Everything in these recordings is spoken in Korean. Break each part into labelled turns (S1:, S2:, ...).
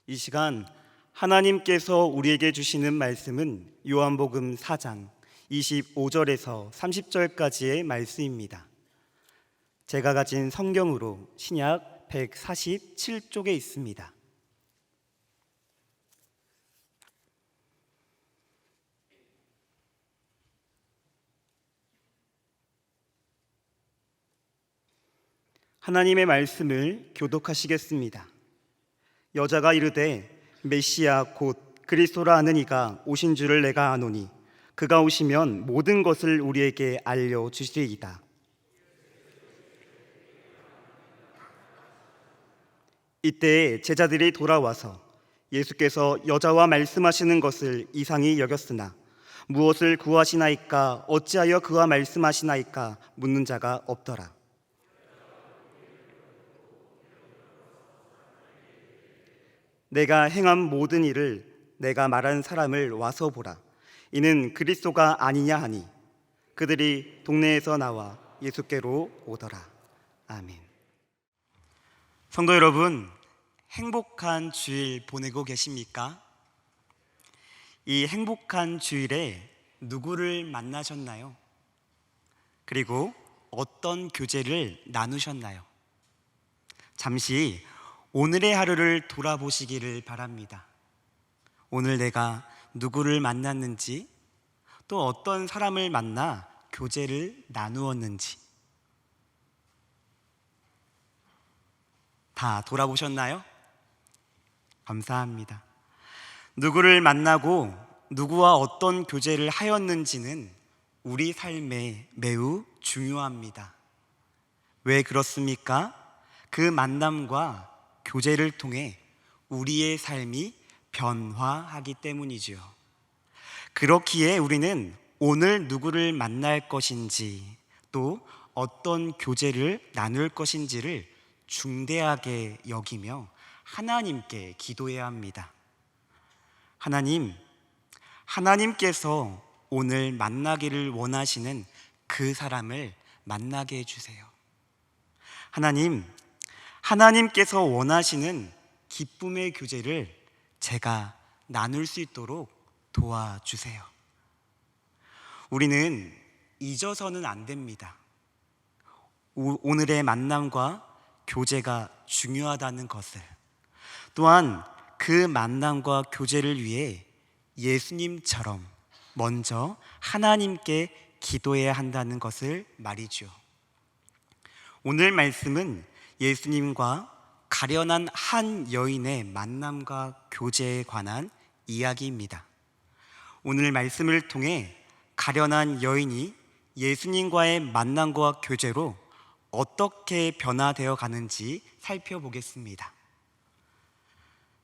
S1: 이 시간 하나님께서 우리에게 주시는 말씀은 요한복음 4장 25절에서 30절까지의 말씀입니다. 제가 가진 성경으로 신약 147쪽에 있습니다. 하나님의 말씀을 교독하시겠습니다. 여자가 이르되 메시아 곧 그리스도라 하는 이가 오신 줄을 내가 아노니 그가 오시면 모든 것을 우리에게 알려주시리이다. 이때에 제자들이 돌아와서 예수께서 여자와 말씀하시는 것을 이상히 여겼으나 무엇을 구하시나이까 어찌하여 그와 말씀하시나이까 묻는 자가 없더라. 내가 행한 모든 일을 내가 말한 사람을 와서 보라. 이는 그리스도가 아니냐 하니 그들이 동네에서 나와 예수께로 오더라. 아멘. 성도 여러분, 행복한 주일 보내고 계십니까? 이 행복한 주일에 누구를 만나셨나요? 그리고 어떤 교제를 나누셨나요? 잠시 오늘의 하루를 돌아보시기를 바랍니다. 오늘 내가 누구를 만났는지, 또 어떤 사람을 만나 교제를 나누었는지 다 돌아보셨나요? 감사합니다. 누구를 만나고 누구와 어떤 교제를 하였는지는 우리 삶에 매우 중요합니다. 왜 그렇습니까? 그 만남과 교제를 통해 우리의 삶이 변화하기 때문이죠. 그렇기에 우리는 오늘 누구를 만날 것인지, 또 어떤 교제를 나눌 것인지를 중대하게 여기며 하나님께 기도해야 합니다. 하나님께서 오늘 만나기를 원하시는 그 사람을 만나게 해주세요. 하나님께서 원하시는 기쁨의 교제를 제가 나눌 수 있도록 도와주세요. 우리는 잊어서는 안 됩니다. 오늘의 만남과 교제가 중요하다는 것을, 또한 그 만남과 교제를 위해 예수님처럼 먼저 하나님께 기도해야 한다는 것을 말이죠. 오늘 말씀은 예수님과 가련한 한 여인의 만남과 교제에 관한 이야기입니다. 오늘 말씀을 통해 가련한 여인이 예수님과의 만남과 교제로 어떻게 변화되어 가는지 살펴보겠습니다.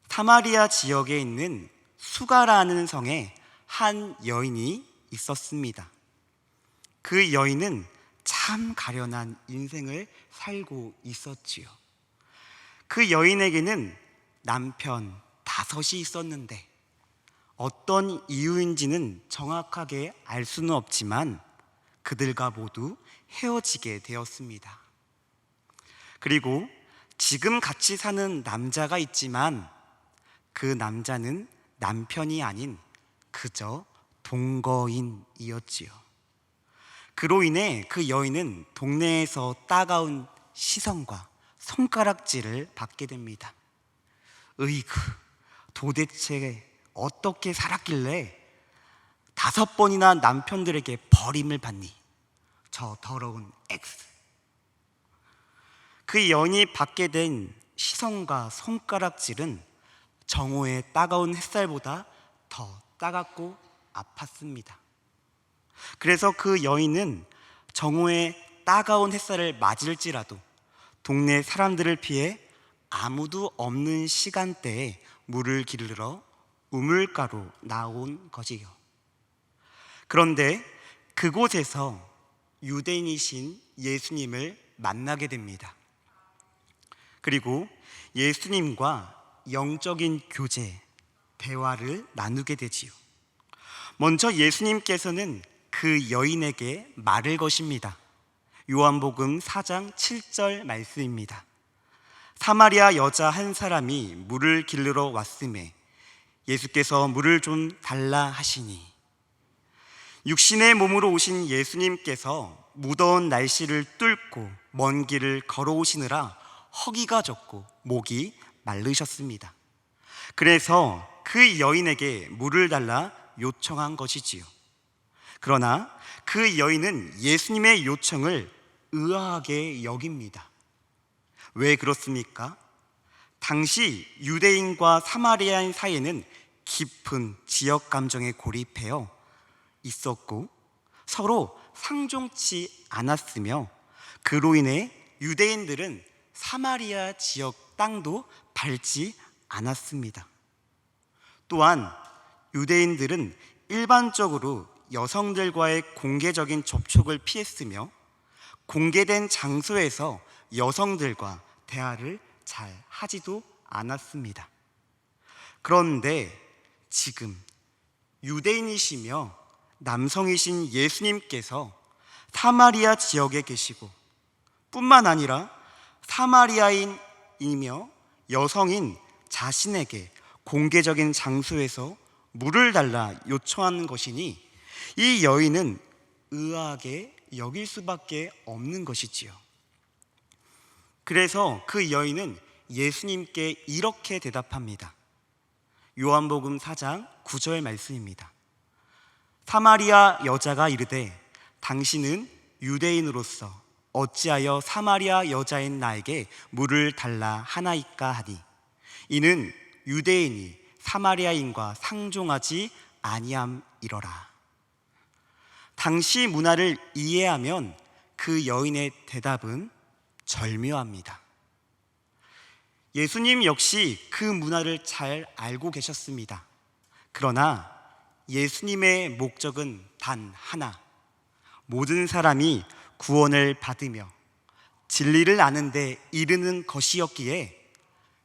S1: 사마리아 지역에 있는 수가라는 성에 한 여인이 있었습니다. 그 여인은 참 가련한 인생을 살고 있었지요. 그 여인에게는 남편 5이 있었는데 어떤 이유인지는 정확하게 알 수는 없지만 그들과 모두 헤어지게 되었습니다. 그리고 지금 같이 사는 남자가 있지만 그 남자는 남편이 아닌 그저 동거인이었지요. 그로 인해 그 여인은 동네에서 따가운 시선과 손가락질을 받게 됩니다. 으이구, 도대체 어떻게 살았길래 5번이나 남편들에게 버림을 받니? 저 더러운 X. 그 여인이 받게 된 시선과 손가락질은 정오의 따가운 햇살보다 더 따갑고 아팠습니다. 그래서 그 여인은 정오의 따가운 햇살을 맞을지라도 동네 사람들을 피해 아무도 없는 시간대에 물을 기르러 우물가로 나온 것이요. 그런데 그곳에서 유대인이신 예수님을 만나게 됩니다. 그리고 예수님과 영적인 교제, 대화를 나누게 되지요. 먼저 예수님께서는 그 여인에게 말을 거십니다. 요한복음 4장 7절 말씀입니다. 사마리아 여자 한 사람이 물을 길르러 왔음에 예수께서 물을 좀 달라 하시니, 육신의 몸으로 오신 예수님께서 무더운 날씨를 뚫고 먼 길을 걸어오시느라 허기가 졌고 목이 마르셨습니다. 그래서 그 여인에게 물을 달라 요청한 것이지요. 그러나 그 여인은 예수님의 요청을 의아하게 여깁니다. 왜 그렇습니까? 당시 유대인과 사마리아인 사이에는 깊은 지역 감정에 고립해요 있었고 서로 상종치 않았으며, 그로 인해 유대인들은 사마리아 지역 땅도 밟지 않았습니다. 또한 유대인들은 일반적으로 여성들과의 공개적인 접촉을 피했으며 공개된 장소에서 여성들과 대화를 잘 하지도 않았습니다. 그런데 지금 유대인이시며 남성이신 예수님께서 사마리아 지역에 계시고 뿐만 아니라 사마리아인이며 여성인 자신에게 공개적인 장소에서 물을 달라 요청하는 것이니 이 여인은 의아하게 여길 수밖에 없는 것이지요. 그래서 그 여인은 예수님께 이렇게 대답합니다. 요한복음 4장 9절 말씀입니다. 사마리아 여자가 이르되 당신은 유대인으로서 어찌하여 사마리아 여자인 나에게 물을 달라 하나이까 하니, 이는 유대인이 사마리아인과 상종하지 아니함이러라. 당시 문화를 이해하면 그 여인의 대답은 절묘합니다. 예수님 역시 그 문화를 잘 알고 계셨습니다. 그러나 예수님의 목적은 단 하나, 모든 사람이 구원을 받으며 진리를 아는 데 이르는 것이었기에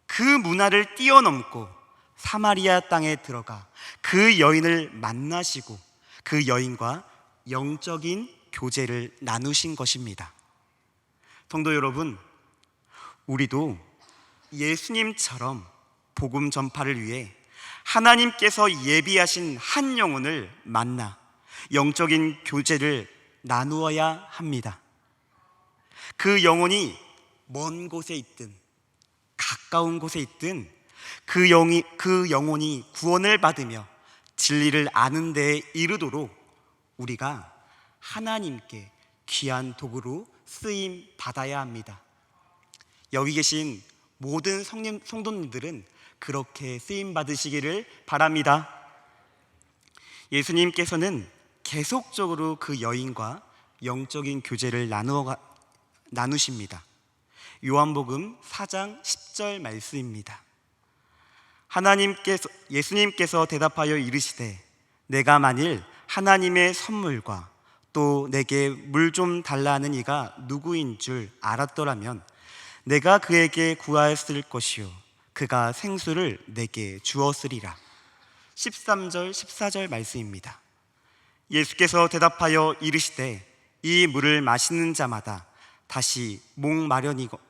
S1: 그 문화를 뛰어넘고 사마리아 땅에 들어가 그 여인을 만나시고 그 여인과 영적인 교제를 나누신 것입니다. 성도 여러분, 우리도 예수님처럼 복음 전파를 위해 하나님께서 예비하신 한 영혼을 만나 영적인 교제를 나누어야 합니다. 그 영혼이 먼 곳에 있든 가까운 곳에 있든 그 영혼이 구원을 받으며 진리를 아는 데에 이르도록 우리가 하나님께 귀한 도구로 쓰임 받아야 합니다. 여기 계신 모든 성도님들은 그렇게 쓰임 받으시기를 바랍니다. 예수님께서는 계속적으로 그 여인과 영적인 교제를 나누십니다. 요한복음 4장 10절 말씀입니다. 예수님께서 대답하여 이르시되 내가 만일 하나님의 선물과 또 내게 물 좀 달라 하는 이가 누구인 줄 알았더라면 내가 그에게 구하였을 것이요 그가 생수를 내게 주었으리라. 13절 14절 말씀입니다. 예수께서 대답하여 이르시되 이 물을 마시는 자마다 다시 목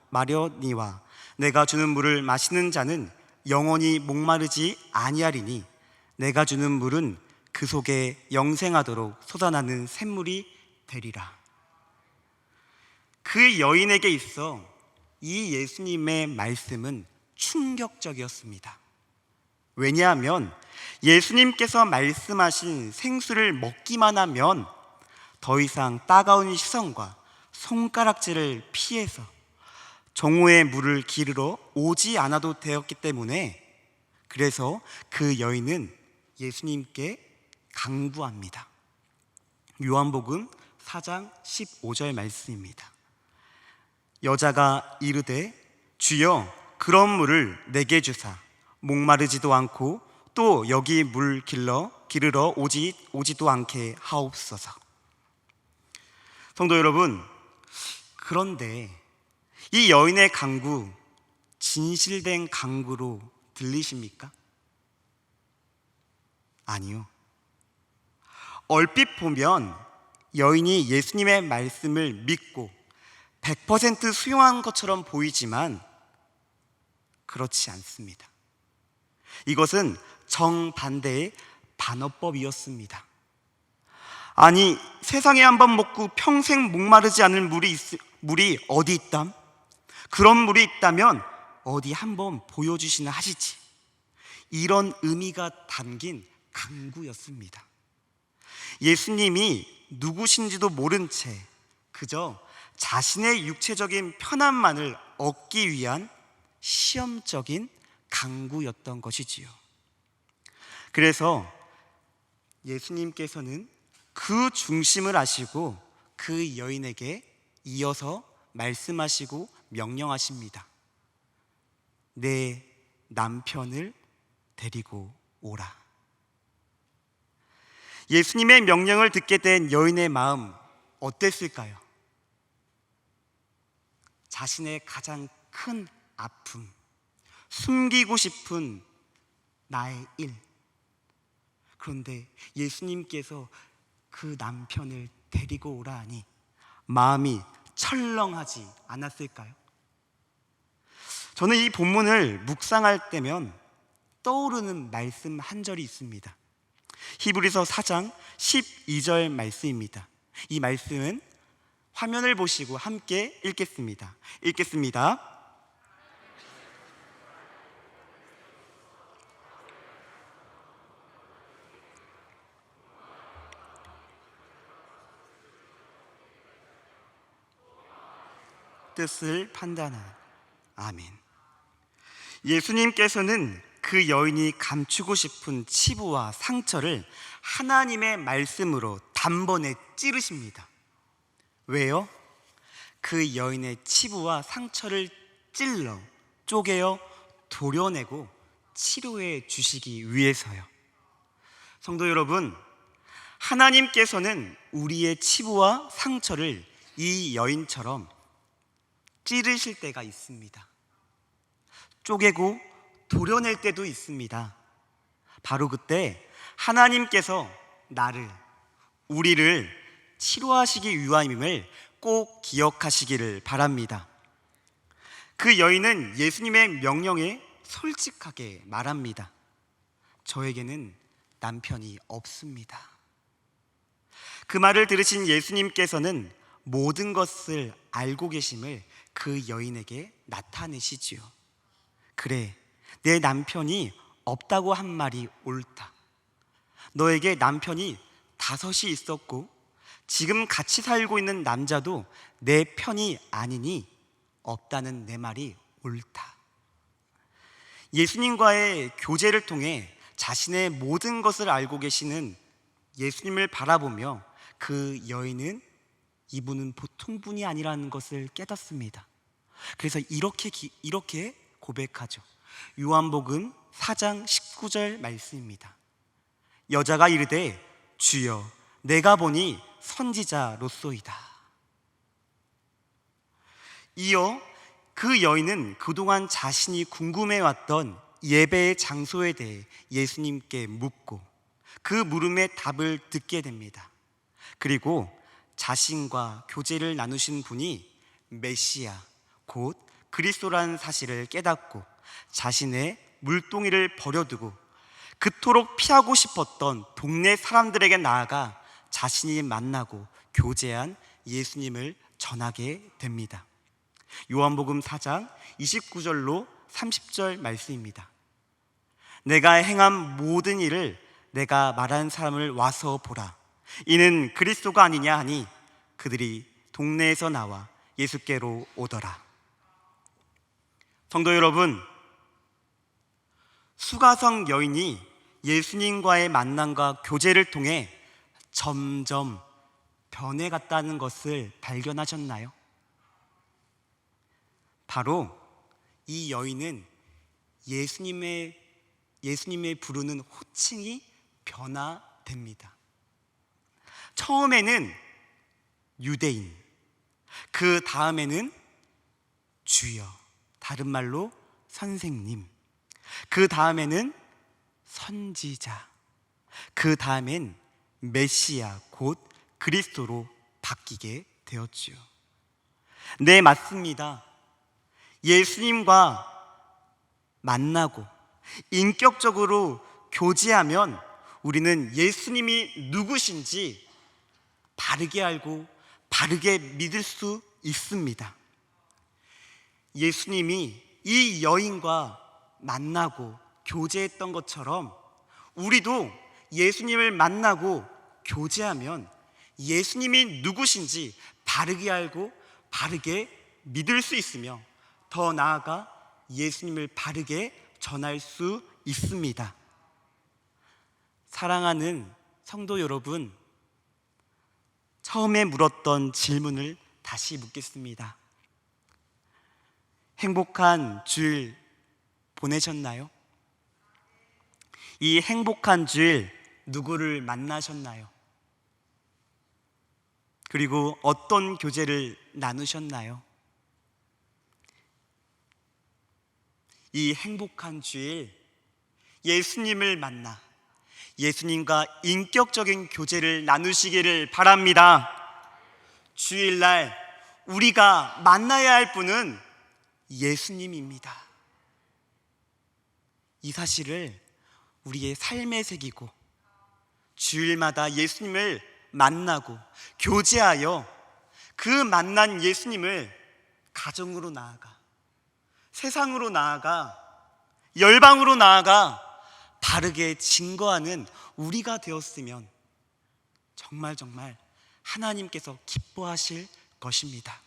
S1: 마려니와 내가 주는 물을 마시는 자는 영원히 목마르지 아니하리니 내가 주는 물은 그 속에 영생하도록 솟아나는 샘물이 되리라. 그 여인에게 있어 이 예수님의 말씀은 충격적이었습니다. 왜냐하면 예수님께서 말씀하신 생수를 먹기만 하면 더 이상 따가운 시선과 손가락질을 피해서 정오의 물을 기르러 오지 않아도 되었기 때문에, 그래서 그 여인은 예수님께 강구합니다. 요한복음 4장 15절 말씀입니다. 여자가 이르되 주여 그런 물을 내게 주사 목마르지도 않고 또 여기 물 기르러 오지도 않게 하옵소서. 성도 여러분, 그런데 이 여인의 강구, 진실된 강구로 들리십니까? 아니요. 얼핏 보면 여인이 예수님의 말씀을 믿고 100% 수용한 것처럼 보이지만 그렇지 않습니다. 이것은 정반대의 반어법이었습니다. 아니, 세상에 한 번 먹고 평생 목마르지 않을 물이 어디 있담? 그런 물이 있다면 어디 한번 보여주시나 하시지. 이런 의미가 담긴 강구였습니다. 예수님이 누구신지도 모른 채 그저 자신의 육체적인 편안만을 얻기 위한 시험적인 강구였던 것이지요. 그래서 예수님께서는 그 중심을 아시고 그 여인에게 이어서 말씀하시고 명령하십니다. 내 남편을 데리고 오라. 예수님의 명령을 듣게 된 여인의 마음 어땠을까요? 자신의 가장 큰 아픔, 숨기고 싶은 나의 일. 그런데 예수님께서 그 남편을 데리고 오라 하니 마음이 철렁하지 않았을까요? 저는 이 본문을 묵상할 때면 떠오르는 말씀 한 절이 있습니다. 히브리서 4장 12절 말씀입니다. 이 말씀은 화면을 보시고 함께 읽겠습니다. 뜻을 판단하는. 아멘. 예수님께서는 그 여인이 감추고 싶은 치부와 상처를 하나님의 말씀으로 단번에 찌르십니다. 왜요? 그 여인의 치부와 상처를 찔러 쪼개어 도려내고 치료해 주시기 위해서요. 성도 여러분, 하나님께서는 우리의 치부와 상처를 이 여인처럼 찌르실 때가 있습니다. 쪼개고 도려낼 때도 있습니다. 바로 그때 하나님께서 우리를 치료하시기 위함임을 꼭 기억하시기를 바랍니다. 그 여인은 예수님의 명령에 솔직하게 말합니다. 저에게는 남편이 없습니다. 그 말을 들으신 예수님께서는 모든 것을 알고 계심을 그 여인에게 나타내시지요. 그래, 내 남편이 없다고 한 말이 옳다. 너에게 남편이 5이 있었고 지금 같이 살고 있는 남자도 내 편이 아니니 없다는 내 말이 옳다. 예수님과의 교제를 통해 자신의 모든 것을 알고 계시는 예수님을 바라보며 그 여인은 이분은 보통 분이 아니라는 것을 깨닫습니다. 그래서 이렇게 고백하죠. 요한복음 4장 19절 말씀입니다. 여자가 이르되 주여 내가 보니 선지자로소이다. 이어 그 여인은 그동안 자신이 궁금해왔던 예배의 장소에 대해 예수님께 묻고 그 물음의 답을 듣게 됩니다. 그리고 자신과 교제를 나누신 분이 메시아 곧 그리스도라는 사실을 깨닫고 자신의 물동이를 버려두고 그토록 피하고 싶었던 동네 사람들에게 나아가 자신이 만나고 교제한 예수님을 전하게 됩니다. 요한복음 4장 29절로 30절 말씀입니다. 내가 행한 모든 일을 내가 말한 사람을 와서 보라. 이는 그리스도가 아니냐 하니 그들이 동네에서 나와 예수께로 오더라. 성도 여러분, 수가성 여인이 예수님과의 만남과 교제를 통해 점점 변해갔다는 것을 발견하셨나요? 바로 이 여인은 예수님의 부르는 호칭이 변화됩니다. 처음에는 유대인, 그 다음에는 주여, 다른 말로 선생님, 그 다음에는 선지자, 그 다음엔 메시아 곧 그리스도로 바뀌게 되었지요. 네, 맞습니다. 예수님과 만나고 인격적으로 교제하면 우리는 예수님이 누구신지 바르게 알고 바르게 믿을 수 있습니다. 예수님이 이 여인과 만나고 교제했던 것처럼 우리도 예수님을 만나고 교제하면 예수님이 누구신지 바르게 알고 바르게 믿을 수 있으며 더 나아가 예수님을 바르게 전할 수 있습니다. 사랑하는 성도 여러분, 처음에 물었던 질문을 다시 묻겠습니다. 행복한 주일 보내셨나요? 이 행복한 주일 누구를 만나셨나요? 그리고 어떤 교제를 나누셨나요? 이 행복한 주일 예수님을 만나 예수님과 인격적인 교제를 나누시기를 바랍니다. 주일날 우리가 만나야 할 분은 예수님입니다. 이 사실을 우리의 삶에 새기고 주일마다 예수님을 만나고 교제하여 그 만난 예수님을 가정으로 나아가 세상으로 나아가 열방으로 나아가 바르게 증거하는 우리가 되었으면 정말 하나님께서 기뻐하실 것입니다.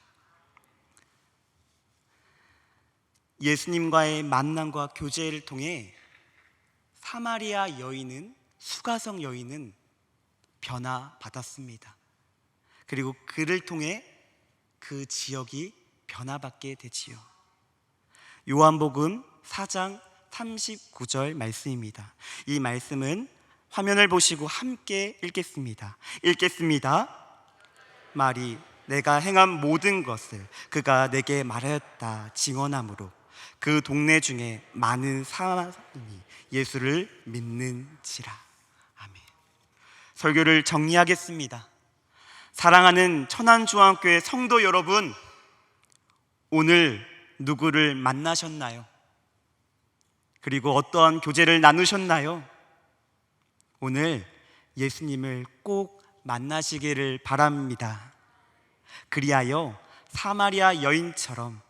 S1: 예수님과의 만남과 교제를 통해 사마리아 여인은 수가성 여인은 변화받았습니다. 그리고 그를 통해 그 지역이 변화받게 되지요. 요한복음 4장 39절 말씀입니다. 이 말씀은 화면을 보시고 함께 읽겠습니다. 말이 내가 행한 모든 것을 그가 내게 말하였다 증언하므로 그 동네 중에 많은 사람이 예수를 믿는지라. 아멘. 설교를 정리하겠습니다. 사랑하는 천안중앙교회 성도 여러분, 오늘 누구를 만나셨나요? 그리고 어떠한 교제를 나누셨나요? 오늘 예수님을 꼭 만나시기를 바랍니다. 그리하여 사마리아 여인처럼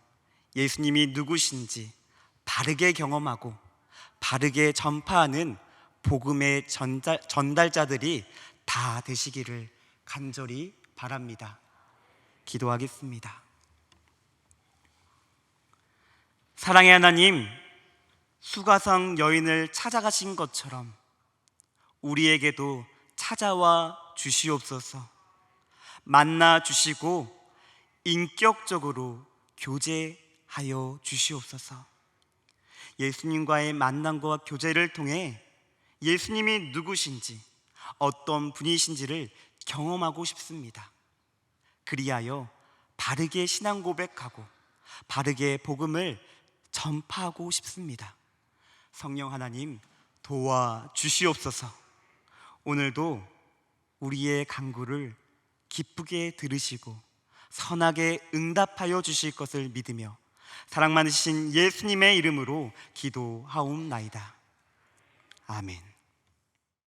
S1: 예수님이 누구신지 바르게 경험하고 바르게 전파하는 복음의 전달자들이 다 되시기를 간절히 바랍니다. 기도하겠습니다. 사랑의 하나님, 수가성 여인을 찾아가신 것처럼 우리에게도 찾아와 주시옵소서. 만나 주시고 인격적으로 교제하여 주시옵소서. 예수님과의 만남과 교제를 통해 예수님이 누구신지 어떤 분이신지를 경험하고 싶습니다. 그리하여 바르게 신앙 고백하고 바르게 복음을 전파하고 싶습니다. 성령 하나님 도와 주시옵소서. 오늘도 우리의 간구를 기쁘게 들으시고 선하게 응답하여 주실 것을 믿으며 사랑 많으신 예수님의 이름으로 기도하옵나이다. 아멘.